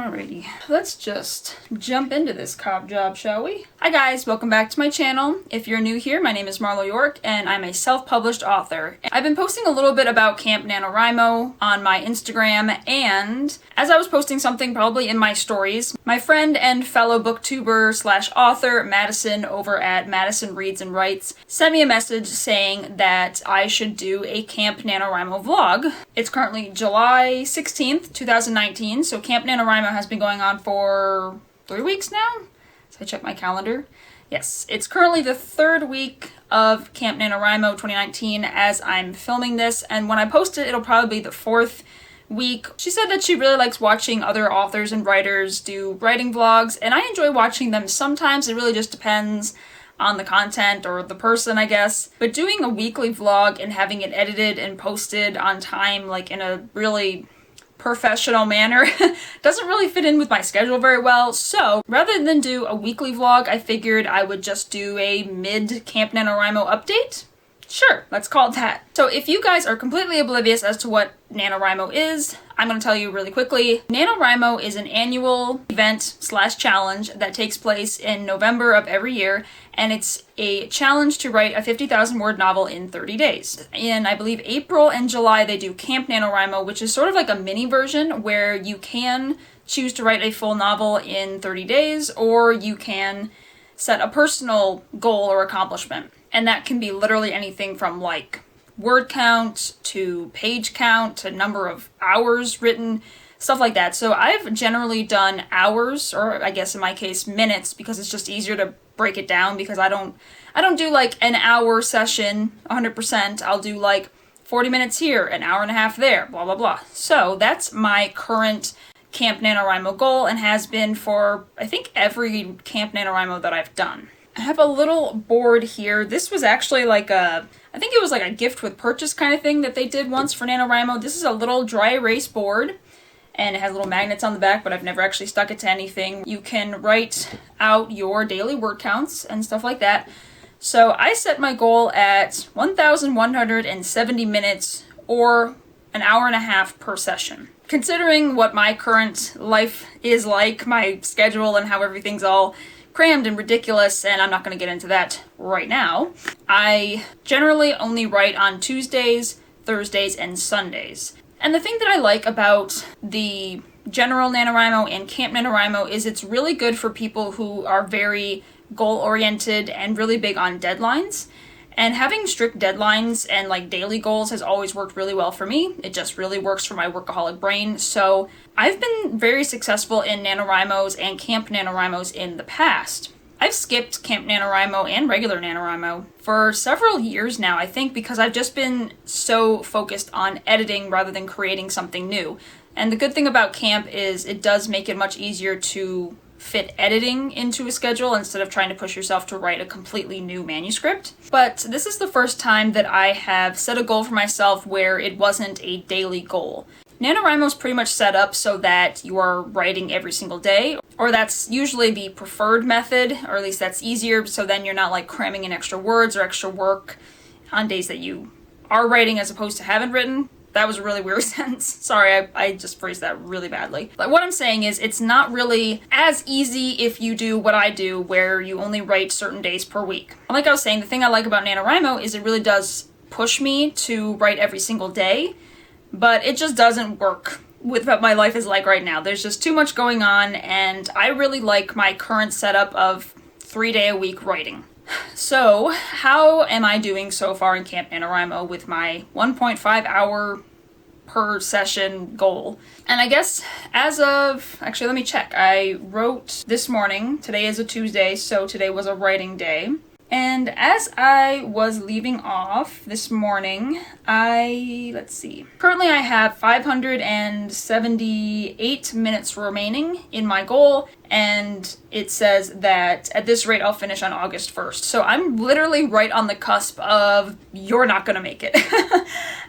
Alrighty, let's just jump into this cob job, shall we? Hi guys, welcome back to my channel. If you're new here, my name is Marlow York and I'm a self-published author. I've been posting a little bit about Camp NaNoWriMo on my Instagram, and as I was posting something probably in my stories, my friend and fellow booktuber slash author Madison over at Madison Reads and Writes sent me a message saying that I should do a Camp NaNoWriMo vlog. It's currently July 16th, 2019, so Camp NaNoWriMo has been going on for 3 weeks now? So I check my calendar. Yes, it's currently the third week of Camp NaNoWriMo 2019 as I'm filming this, and when I post it, it'll probably be the fourth week. She said that she really likes watching other authors and writers do writing vlogs, and I enjoy watching them sometimes. It really just depends on the content or the person, I guess. But doing a weekly vlog and having it edited and posted on time, like in a really professional manner, doesn't really fit in with my schedule very well. So rather than do a weekly vlog, I figured I would just do a mid Camp NaNoWriMo update. Sure, let's call it that. So if you guys are completely oblivious as to what NaNoWriMo is, I'm going to tell you really quickly. NaNoWriMo is an annual event slash challenge that takes place in November of every year, and it's a challenge to write a 50,000 word novel in 30 days. In, I believe, April and July, they do Camp NaNoWriMo, which is sort of like a mini version where you can choose to write a full novel in 30 days, or you can set a personal goal or accomplishment. And that can be literally anything from like word count to page count to number of hours written, stuff like that. So I've generally done hours, or I guess in my case minutes, because it's just easier to break it down, because I don't do like an hour session 100%. I'll do like 40 minutes here, an hour and a half there, blah blah blah. So that's my current Camp NaNoWriMo goal, and has been for I think every Camp NaNoWriMo that I've done. I have a little board here. This was actually like I think it was like a gift with purchase kind of thing that they did once for NaNoWriMo. This is a little dry erase board, and it has little magnets on the back, but I've never actually stuck it to anything. You can write out your daily word counts and stuff like that. So I set my goal at 1,170 minutes, or an hour and a half per session. Considering what my current life is like, my schedule and how everything's all crammed and ridiculous, and I'm not going to get into that right now, I generally only write on Tuesdays, Thursdays, and Sundays. And the thing that I like about the general NaNoWriMo and Camp NaNoWriMo is it's really good for people who are very goal-oriented and really big on deadlines. And having strict deadlines and like daily goals has always worked really well for me. It just really works for my workaholic brain. So I've been very successful in NaNoWriMos and Camp NaNoWriMos in the past. I've skipped Camp NaNoWriMo and regular NaNoWriMo for several years now, I think, because I've just been so focused on editing rather than creating something new. And the good thing about Camp is it does make it much easier to fit editing into a schedule instead of trying to push yourself to write a completely new manuscript. But this is the first time that I have set a goal for myself where it wasn't a daily goal. NaNoWriMo is pretty much set up so that you are writing every single day, or that's usually the preferred method, or at least that's easier, so then you're not like cramming in extra words or extra work on days that you are writing as opposed to haven't written. That was a really weird sentence. Sorry, I just phrased that really badly. But what I'm saying is it's not really as easy if you do what I do, where you only write certain days per week. Like I was saying, the thing I like about NaNoWriMo is it really does push me to write every single day, but it just doesn't work with what my life is like right now. There's just too much going on, and I really like my current setup of 3-day-a-week writing. So, how am I doing so far in Camp NaNoWriMo with my 1.5 hour per session goal? And I guess as of, actually let me check, I wrote this morning. Today is a Tuesday, so today was a writing day. And as I was leaving off this morning, let's see. Currently I have 578 minutes remaining in my goal, and it says that at this rate I'll finish on August 1st. So I'm literally right on the cusp of you're not gonna make it.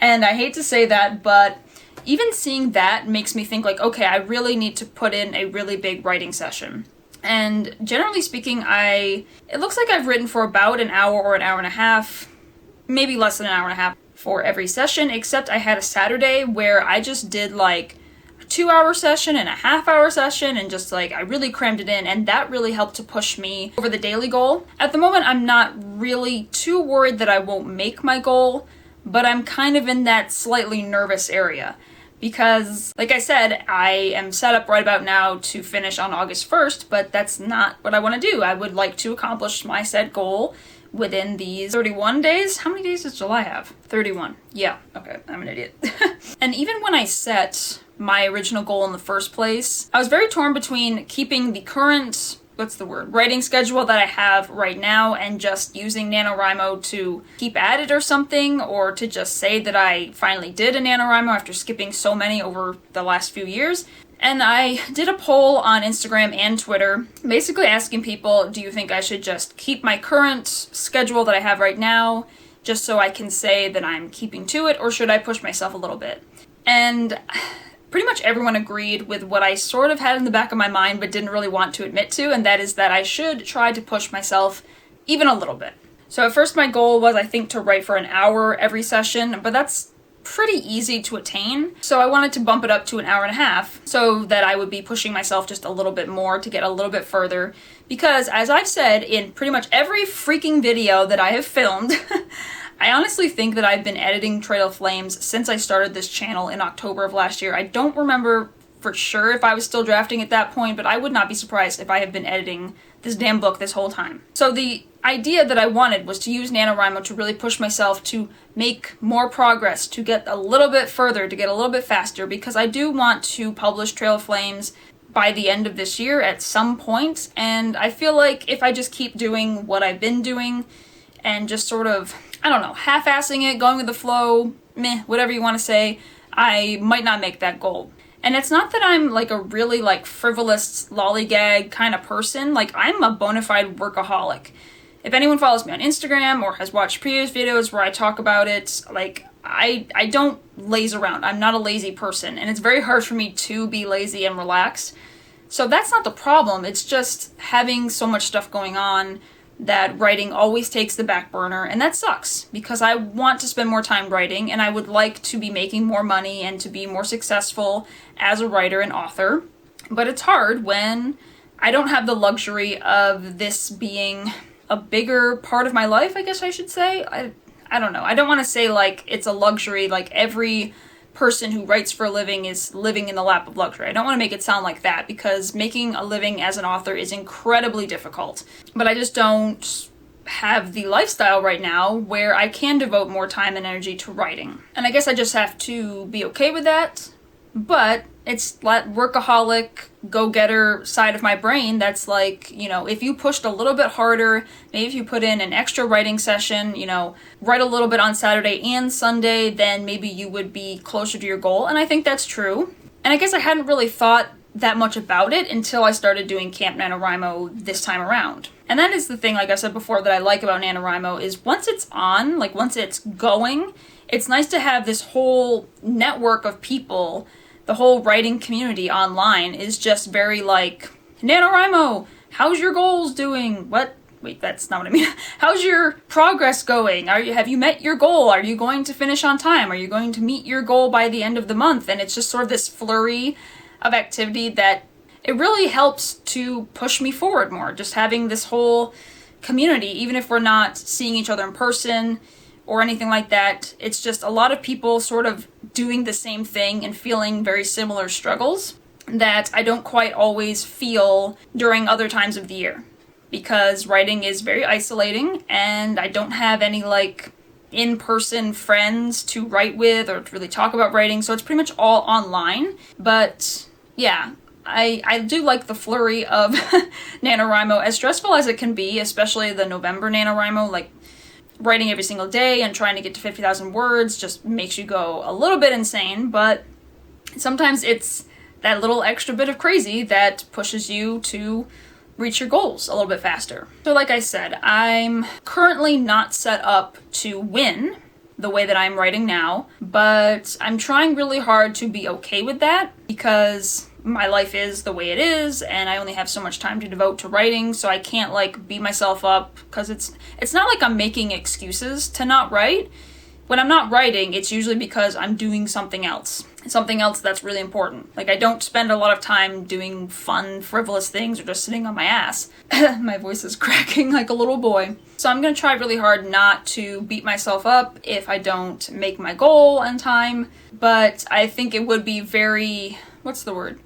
And I hate to say that, but even seeing that makes me think like, okay, I really need to put in a really big writing session. And generally speaking, it looks like I've written for about an hour or an hour and a half, maybe less than an hour and a half for every session, except I had a Saturday where I just did like 2-hour session and a half-hour session, and just like I really crammed it in, and that really helped to push me over the daily goal. At the moment, I'm not really too worried that I won't make my goal, but I'm kind of in that slightly nervous area. Because, like I said, I am set up right about now to finish on August 1st, but that's not what I want to do. I would like to accomplish my set goal within these 31 days. How many days does July have? 31. Yeah, okay, I'm an idiot. And even when I set my original goal in the first place, I was very torn between keeping the current writing schedule that I have right now and just using NaNoWriMo to keep at it or something, or to just say that I finally did a NaNoWriMo after skipping so many over the last few years. And I did a poll on Instagram and Twitter, basically asking people, do you think I should just keep my current schedule that I have right now, just so I can say that I'm keeping to it, or should I push myself a little bit? And pretty much everyone agreed with what I sort of had in the back of my mind but didn't really want to admit to, and that is that I should try to push myself even a little bit. So at first my goal was, I think, to write for an hour every session, but that's pretty easy to attain. So I wanted to bump it up to an hour and a half so that I would be pushing myself just a little bit more to get a little bit further. Because as I've said in pretty much every freaking video that I have filmed, I honestly think that I've been editing Trail of Flames since I started this channel in October of last year. I don't remember for sure if I was still drafting at that point, but I would not be surprised if I have been editing this damn book this whole time. So the idea that I wanted was to use NaNoWriMo to really push myself to make more progress, to get a little bit further, to get a little bit faster, because I do want to publish Trail of Flames by the end of this year at some point, and I feel like if I just keep doing what I've been doing and just sort of, I don't know, half-assing it, going with the flow, meh, whatever you want to say, I might not make that goal. And it's not that I'm like a really like frivolous lollygag kind of person. Like, I'm a bona fide workaholic. If anyone follows me on Instagram or has watched previous videos where I talk about it, like, I don't laze around. I'm not a lazy person, and it's very hard for me to be lazy and relaxed. So that's not the problem. It's just having so much stuff going on that writing always takes the back burner, and that sucks because I want to spend more time writing and I would like to be making more money and to be more successful as a writer and author. But it's hard when I don't have the luxury of this being a bigger part of my life, I guess I should say. I don't know. I don't want to say like it's a luxury, like every person who writes for a living is living in the lap of luxury. I don't want to make it sound like that, because making a living as an author is incredibly difficult. But I just don't have the lifestyle right now where I can devote more time and energy to writing. And I guess I just have to be okay with that. But it's that workaholic, go-getter side of my brain that's like, you know, if you pushed a little bit harder, maybe if you put in an extra writing session, you know, write a little bit on Saturday and Sunday, then maybe you would be closer to your goal. And I think that's true. And I guess I hadn't really thought that much about it until I started doing Camp NaNoWriMo this time around. And that is the thing, like I said before, that I like about NaNoWriMo is once it's on, like once it's going, it's nice to have this whole network of people. The whole writing community online is just very like, NaNoWriMo, how's your goals doing? What? Wait, that's not what I mean. How's your progress going? Have you met your goal? Are you going to finish on time? Are you going to meet your goal by the end of the month? And it's just sort of this flurry of activity that it really helps to push me forward more. Just having this whole community, even if we're not seeing each other in person or anything like that, it's just a lot of people sort of doing the same thing and feeling very similar struggles that I don't quite always feel during other times of the year, because writing is very isolating and I don't have any like in-person friends to write with or to really talk about writing, so it's pretty much all online. But yeah, I do like the flurry of NaNoWriMo, as stressful as it can be, especially the November NaNoWriMo, like writing every single day and trying to get to 50,000 words just makes you go a little bit insane, but sometimes it's that little extra bit of crazy that pushes you to reach your goals a little bit faster. So like I said, I'm currently not set up to win the way that I'm writing now, but I'm trying really hard to be okay with that because my life is the way it is and I only have so much time to devote to writing, so I can't like beat myself up because it's not like I'm making excuses to not write, when I'm not writing, it's usually because I'm doing something else that's really important. Like, I don't spend a lot of time doing fun, frivolous things or just sitting on my ass. My voice is cracking like a little boy. So I'm gonna try really hard not to beat myself up if I don't make my goal on time, but I think it would be very,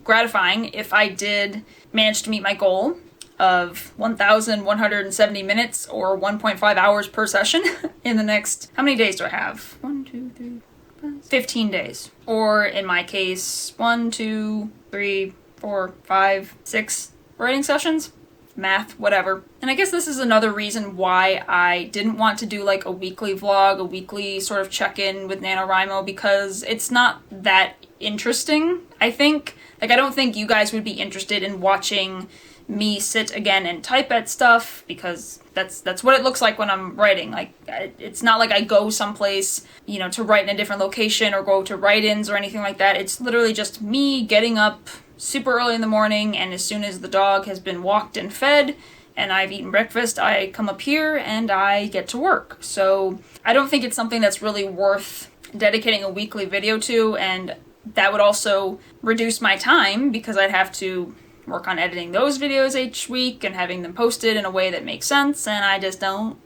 gratifying if I did manage to meet my goal of 1,170 minutes or 1.5 hours per session in the next, how many days do I have? 1, 2, 3, 5, 15 days. Or in my case, 1, 2, 3, 4, 5, 6 writing sessions. Math, whatever. And I guess this is another reason why I didn't want to do like a weekly vlog, a weekly sort of check-in with NaNoWriMo, because it's not that interesting, I think. Like, I don't think you guys would be interested in watching me sit again and type at stuff, because that's what it looks like when I'm writing. Like, it's not like I go someplace, you know, to write in a different location or go to write-ins or anything like that. It's literally just me getting up super early in the morning, and as soon as the dog has been walked and fed and I've eaten breakfast, I come up here and I get to work. So I don't think it's something that's really worth dedicating a weekly video to, and that would also reduce my time because I'd have to work on editing those videos each week and having them posted in a way that makes sense, and I just don't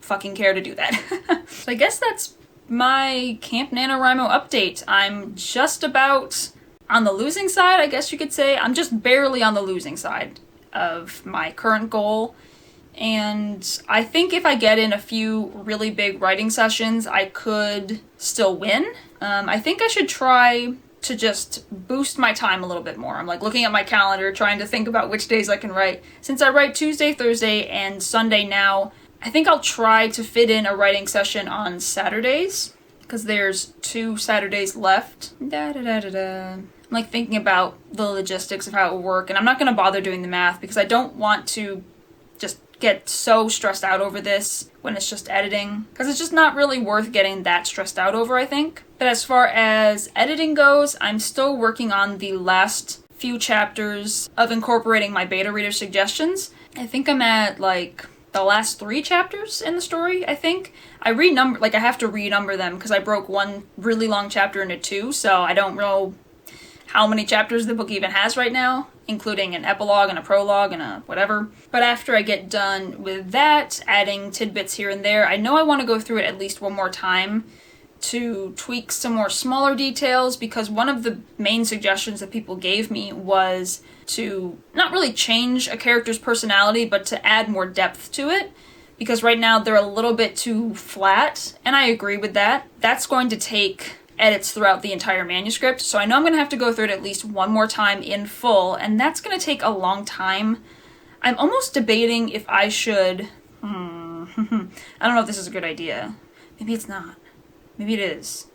fucking care to do that. So I guess that's my Camp NaNoWriMo update. I'm just about on the losing side, I guess you could say. I'm just barely on the losing side of my current goal, and I think if I get in a few really big writing sessions, I could still win. I think I should try to just boost my time a little bit more. I'm like looking at my calendar, trying to think about which days I can write. Since I write Tuesday, Thursday, and Sunday now, I think I'll try to fit in a writing session on Saturdays, because there's 2 Saturdays left. I'm like thinking about the logistics of how it will work, and I'm not going to bother doing the math because I don't want to just get so stressed out over this when it's just editing, because it's just not really worth getting that stressed out over, I think. But as far as editing goes, I'm still working on the last few chapters of incorporating my beta reader suggestions. I think I'm at like the last 3 chapters in the story, I think. I have to renumber them because I broke one really long chapter into 2, so I don't know how many chapters the book even has right now, including an epilogue and a prologue and a whatever. But after I get done with that, adding tidbits here and there, I know I want to go through it at least one more time to tweak some more smaller details, because one of the main suggestions that people gave me was to not really change a character's personality, but to add more depth to it, because right now they're a little bit too flat, and I agree with that. That's going to take edits throughout the entire manuscript, so I know I'm going to have to go through it at least one more time in full, and that's going to take a long time. I'm almost debating if I should... I don't know if this is a good idea. Maybe it's not. Maybe it is.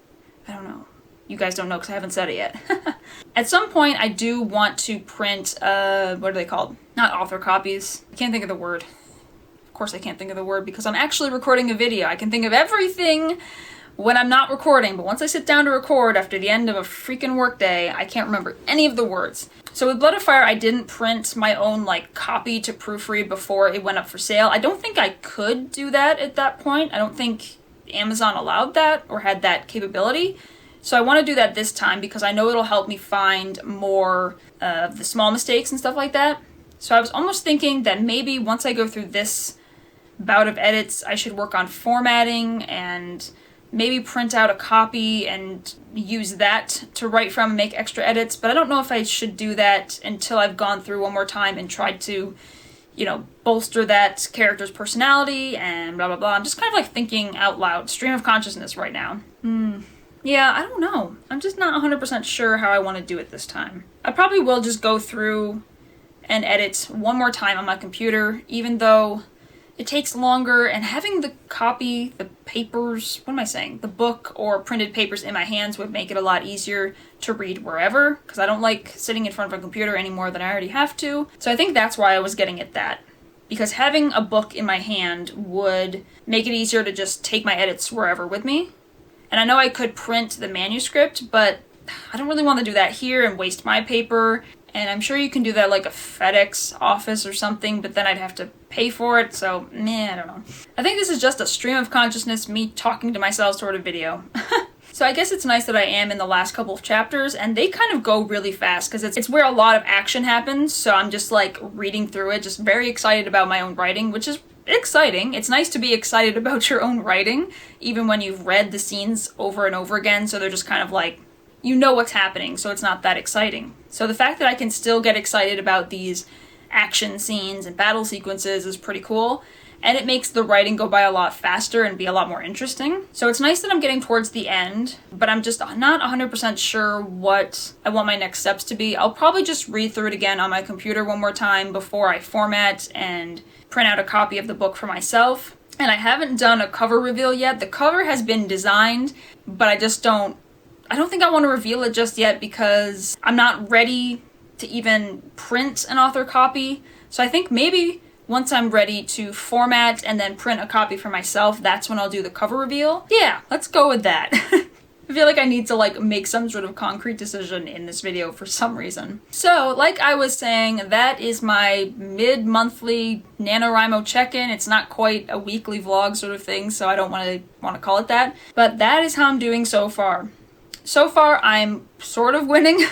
I don't know. You guys don't know because I haven't said it yet. At some point, I do want to print, what are they called? Not author copies. I can't think of the word. Of course I can't think of the word because I'm actually recording a video. I can think of everything when I'm not recording, but once I sit down to record after the end of a freaking workday, I can't remember any of the words. So with Blood of Fire, I didn't print my own copy to proofread before it went up for sale. I don't think I could do that at that point. I don't think Amazon allowed that or had that capability. So I want to do that this time because I know it'll help me find more of the small mistakes and stuff like that. So I was almost thinking that maybe once I go through this bout of edits, I should work on formatting and maybe print out a copy and use that to write from and make extra edits. But I don't know if I should do that until I've gone through one more time and tried to, bolster that character's personality and blah, blah, blah. I'm just kind of thinking out loud, stream of consciousness right now. Yeah, I don't know. I'm just not 100% sure how I want to do it this time. I probably will just go through and edit one more time on my computer, even though it takes longer, and having the copy, the papers, the book or printed papers in my hands would make it a lot easier to read wherever, because I don't like sitting in front of a computer any more than I already have to. So I think that's why I was getting at that, because having a book in my hand would make it easier to just take my edits wherever with me. And I know I could print the manuscript, but I don't really want to do that here and waste my paper And I'm sure you can do that like a FedEx office or something, but then I'd have to pay for it, so I don't know. I think this is just a stream of consciousness, me talking to myself sort of video. So I guess it's nice that I am in the last couple of chapters, and they kind of go really fast because it's where a lot of action happens, so I'm just like reading through it, just very excited about my own writing, which is exciting. It's nice to be excited about your own writing, even when you've read the scenes over and over again, so they're just kind of like, you know what's happening, so it's not that exciting. So the fact that I can still get excited about these action scenes and battle sequences is pretty cool. And it makes the writing go by a lot faster and be a lot more interesting. So it's nice that I'm getting towards the end, but I'm just not 100% sure what I want my next steps to be. I'll probably just read through it again on my computer one more time before I format and print out a copy of the book for myself. And I haven't done a cover reveal yet. The cover has been designed, but I don't think I want to reveal it just yet because I'm not ready to even print an author copy. So I think maybe once I'm ready to format and then print a copy for myself, that's when I'll do the cover reveal. Yeah, let's go with that. I feel like I need to like make some sort of concrete decision in this video for some reason. So, like I was saying, that is my mid-monthly NaNoWriMo check-in. It's not quite a weekly vlog sort of thing, so I don't want to call it that. But that is how I'm doing so far. So far, I'm sort of winning.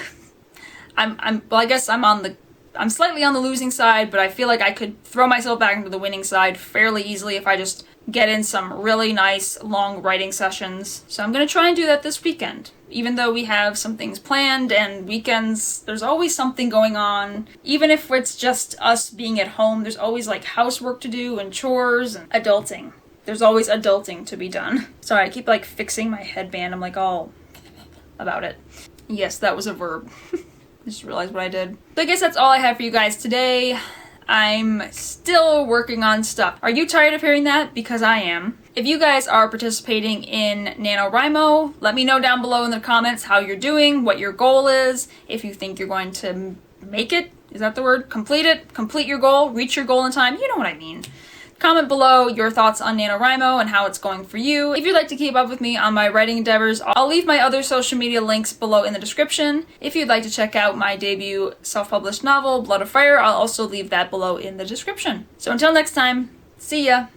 I guess I'm slightly on the losing side, but I feel like I could throw myself back into the winning side fairly easily if I just get in some really nice long writing sessions. So I'm going to try and do that this weekend. Even though we have some things planned and weekends, there's always something going on. Even if it's just us being at home, there's always like housework to do and chores and adulting. There's always adulting to be done. Sorry, I keep like fixing my headband. I'm like all about it. Yes, that was a verb. I just realized what I did. So I guess that's all I have for you guys today. I'm still working on stuff. Are you tired of hearing that? Because I am. If you guys are participating in NaNoWriMo, let me know down below in the comments how you're doing, what your goal is, if you think you're going to make it. Is that the word? Complete it? Complete your goal? Reach your goal in time? You know what I mean. Comment below your thoughts on NaNoWriMo and how it's going for you. If you'd like to keep up with me on my writing endeavors, I'll leave my other social media links below in the description. If you'd like to check out my debut self-published novel, Blood of Fire, I'll also leave that below in the description. So until next time, see ya!